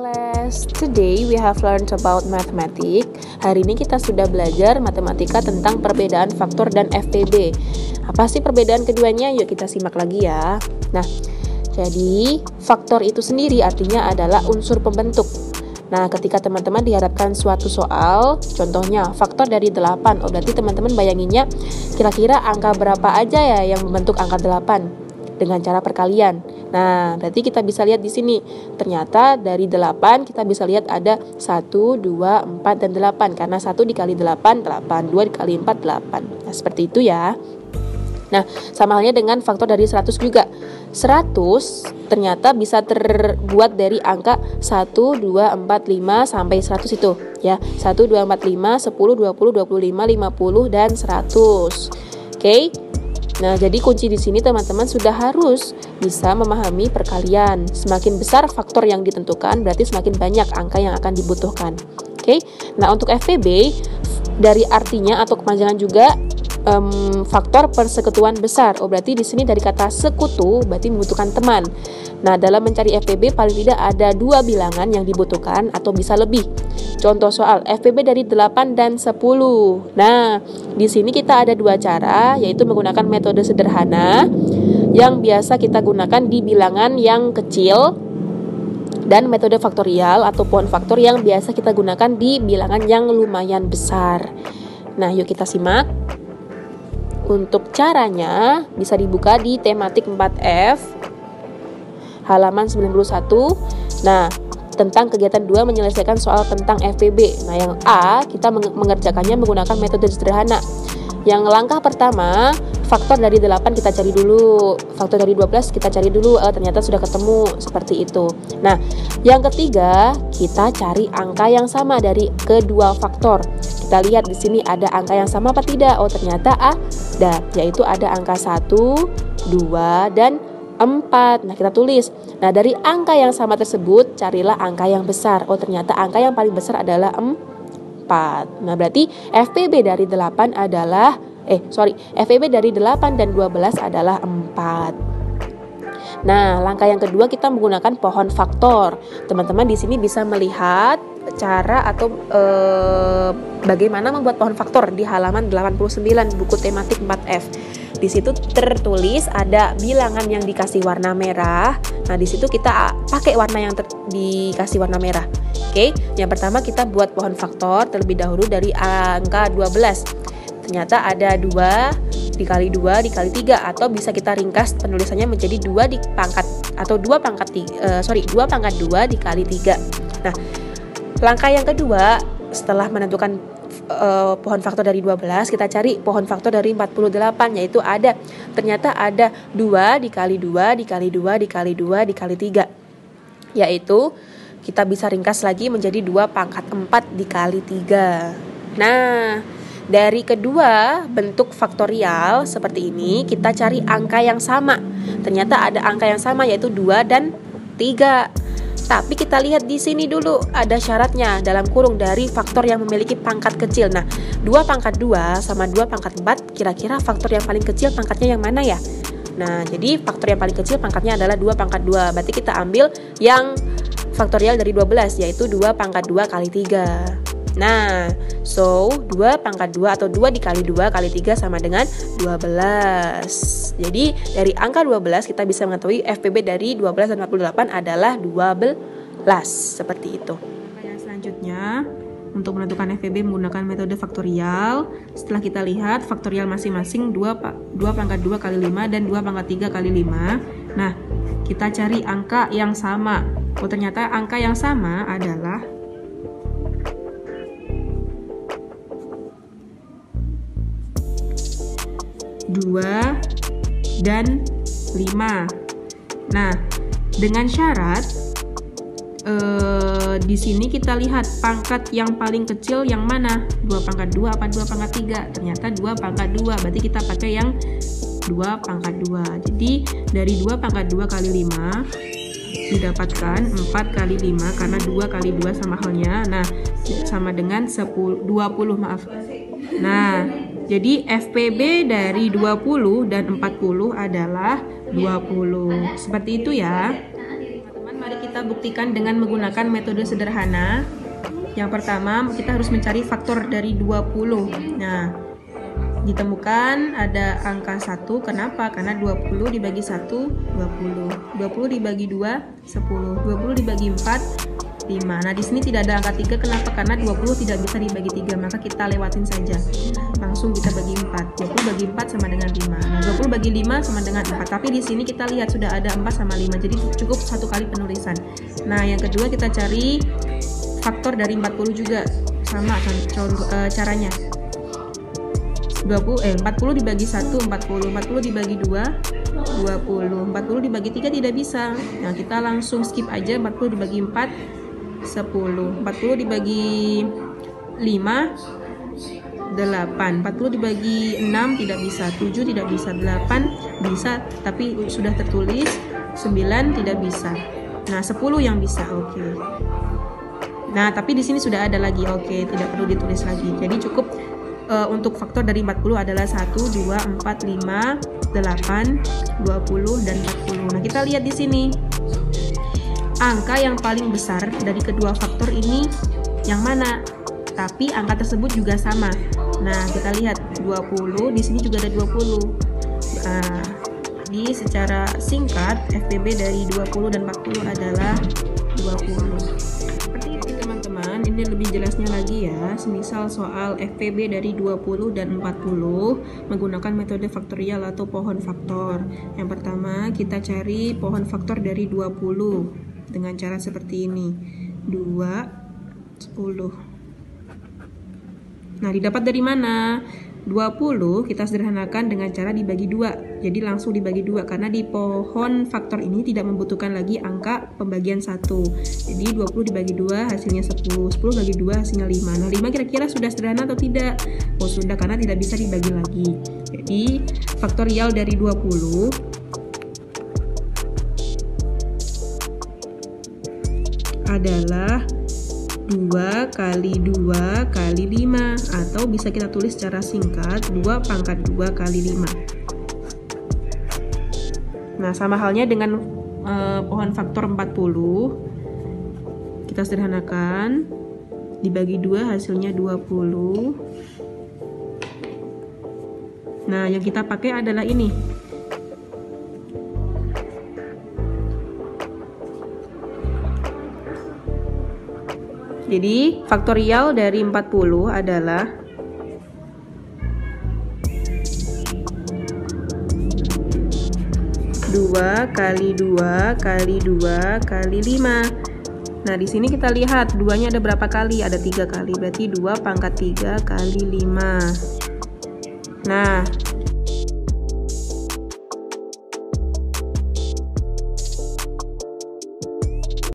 class. Today we have learned about mathematics. Hari ini kita sudah belajar matematika tentang perbedaan faktor dan FPB. Apa sih perbedaan keduanya? Yuk kita simak lagi ya. Nah, jadi faktor itu sendiri artinya adalah unsur pembentuk. Nah, ketika teman-teman dihadapkan suatu soal, contohnya faktor dari 8, berarti teman-teman bayanginnya kira-kira angka berapa aja ya yang membentuk angka 8 dengan cara perkalian. Nah, berarti kita bisa lihat di sini. Ternyata dari 8 kita bisa lihat ada 1, 2, 4, dan 8. Karena 1 dikali 8, 8. 2 dikali 4, 8. Nah, seperti itu ya. Nah, sama halnya dengan faktor dari 100 juga. 100 ternyata bisa terbuat dari angka 1, 2, 4, 5 sampai 100 itu. Ya, 1, 2, 4, 5, 10, 20, 25, 50, dan 100. Oke? Nah, jadi kunci di sini teman-teman sudah harus bisa memahami perkalian. Semakin besar faktor yang ditentukan, berarti semakin banyak angka yang akan dibutuhkan. Oke. Nah, untuk FPB dari artinya atau kepanjangan juga faktor persekutuan besar. Berarti di sini dari kata sekutu berarti membutuhkan teman. Nah, dalam mencari FPB paling tidak ada 2 bilangan yang dibutuhkan atau bisa lebih. Contoh soal FPB dari 8 dan 10. Nah, di sini kita ada 2 cara, yaitu menggunakan metode sederhana yang biasa kita gunakan di bilangan yang kecil dan metode faktorial atau pohon faktor yang biasa kita gunakan di bilangan yang lumayan besar. Nah, yuk kita simak. Untuk caranya bisa dibuka di tematik 4F halaman 91. Nah, tentang kegiatan 2 menyelesaikan soal tentang FPB. Nah, yang A kita mengerjakannya menggunakan metode sederhana. Yang langkah pertama, faktor dari 8 kita cari dulu, faktor dari 12 kita cari dulu, ternyata sudah ketemu, seperti itu. Nah, yang ketiga, kita cari angka yang sama dari kedua faktor. Kita lihat di sini ada angka yang sama apa tidak? Oh, ternyata ada, yaitu ada angka 1, 2, dan 4. Nah, kita tulis. Nah, dari angka yang sama tersebut, carilah angka yang besar. Oh, ternyata angka yang paling besar adalah 4. Nah, berarti FPB dari 8 adalah FPB dari 8 dan 12 adalah 4. Nah, langkah yang kedua kita menggunakan pohon faktor. Teman-teman di sini bisa melihat cara atau bagaimana membuat pohon faktor di halaman 89 buku tematik 4F. Di situ tertulis ada bilangan yang dikasih warna merah. Nah, di situ kita pakai warna yang dikasih warna merah. Oke, yang pertama kita buat pohon faktor terlebih dahulu dari angka 12. Ternyata ada 2 dikali 2 dikali 3, atau bisa kita ringkas penulisannya menjadi 2 pangkat 2 dikali 3. Nah, langkah yang kedua setelah menentukan pohon faktor dari 12, kita cari pohon faktor dari 48, yaitu ternyata ada 2 dikali 2 dikali 2 dikali 2 dikali 3, yaitu kita bisa ringkas lagi menjadi 2 pangkat 4 dikali 3. Nah, dari kedua bentuk faktorial seperti ini, kita cari angka yang sama. Ternyata ada angka yang sama, yaitu 2 dan 3. Tapi kita lihat di sini dulu ada syaratnya dalam kurung dari faktor yang memiliki pangkat kecil. Nah, 2 pangkat 2 sama 2 pangkat 4, kira-kira faktor yang paling kecil pangkatnya yang mana ya? Nah, jadi faktor yang paling kecil pangkatnya adalah 2 pangkat 2. Berarti kita ambil yang faktorial dari 12, yaitu 2 pangkat 2 kali 3. Nah, so 2 pangkat 2 atau 2 dikali 2 kali 3 sama dengan 12. Jadi dari angka 12 kita bisa mengetahui FPB dari 12 dan 48 adalah 12. Seperti itu. Yang selanjutnya, untuk menentukan FPB menggunakan metode faktorial. Setelah kita lihat faktorial masing-masing 2 pangkat 2 kali 5 dan 2 pangkat 3 kali 5. Nah, kita cari angka yang sama. Oh, ternyata angka yang sama adalah 2 dan 5. Nah, dengan syarat di sini kita lihat pangkat yang paling kecil yang mana? 2 pangkat 2 apa 2 pangkat 3? Ternyata 2 pangkat 2. Berarti kita pakai yang 2 pangkat 2. Jadi dari 2 pangkat 2 kali 5 didapatkan 4 kali 5 karena 2 kali 2 sama halnya. Nah, sama dengan 20, maaf. Nah, jadi FPB dari 20 dan 40 adalah 20. Seperti itu ya. Teman-teman, mari kita kita buktikan dengan menggunakan metode sederhana. Yang pertama, kita harus mencari faktor dari 20. Nah, ditemukan ada angka 1. Kenapa? Karena 20 dibagi 1, 20. 20 dibagi 2, 10. 20 dibagi 4, 5. Nah, di sini tidak ada angka 3. Kenapa? Karena 20 tidak bisa dibagi 3, maka kita lewatin saja. Langsung kita bagi 4. 20 bagi 4 sama dengan 5. Nah, 20 bagi 5 sama dengan 4. Tapi di sini kita lihat sudah ada 4 sama 5. Jadi cukup satu kali penulisan. Nah, yang kedua kita cari faktor dari 40 juga. Sama caranya. 40 dibagi 1, 40. 40 dibagi 2, 20. 40 dibagi 3 tidak bisa. Nah, kita langsung skip aja. 40 dibagi 4, 10. 40 dibagi 5, 8. 40 dibagi 6 tidak bisa. 7 tidak bisa. 8 bisa, tapi sudah tertulis. 9 tidak bisa. Nah, 10 yang bisa. Oke. Nah, tapi di sini sudah ada lagi. Oke, tidak perlu ditulis lagi. Jadi cukup untuk faktor dari 40 adalah 1, 2, 4, 5, 8, 20 dan 40. Nah, kita lihat di sini. Angka yang paling besar dari kedua faktor ini yang mana? Tapi angka tersebut juga sama. Nah, kita lihat 20, di sini juga ada 20. Jadi secara singkat FPB dari 20 dan 40 adalah 20. Seperti itu teman-teman, ini lebih jelasnya lagi ya. Semisal soal FPB dari 20 dan 40 menggunakan metode faktorial atau pohon faktor. Yang pertama, kita cari pohon faktor dari 20 dengan cara seperti ini. 2, 10. Nah, didapat dari mana? 20 kita sederhanakan dengan cara dibagi 2. Jadi langsung dibagi 2 karena di pohon faktor ini tidak membutuhkan lagi angka pembagian 1. Jadi 20 dibagi 2 hasilnya 10. 10 bagi 2 hasilnya 5. Nah, 5 kira-kira sudah sederhana atau tidak? Oh, sudah, karena tidak bisa dibagi lagi. Jadi faktorial dari 20 adalah 2 kali 2 kali 5, atau bisa kita tulis secara singkat 2 pangkat 2 kali 5. Nah, sama halnya dengan pohon faktor 40. Kita sederhanakan, dibagi 2 hasilnya 20. Nah, yang kita pakai adalah ini. Jadi faktorial dari 40 adalah 2 kali 2 kali 2 kali 5. Nah, di sini kita lihat 2-nya ada berapa kali? Ada 3 kali. Berarti 2 pangkat 3 kali 5. Nah,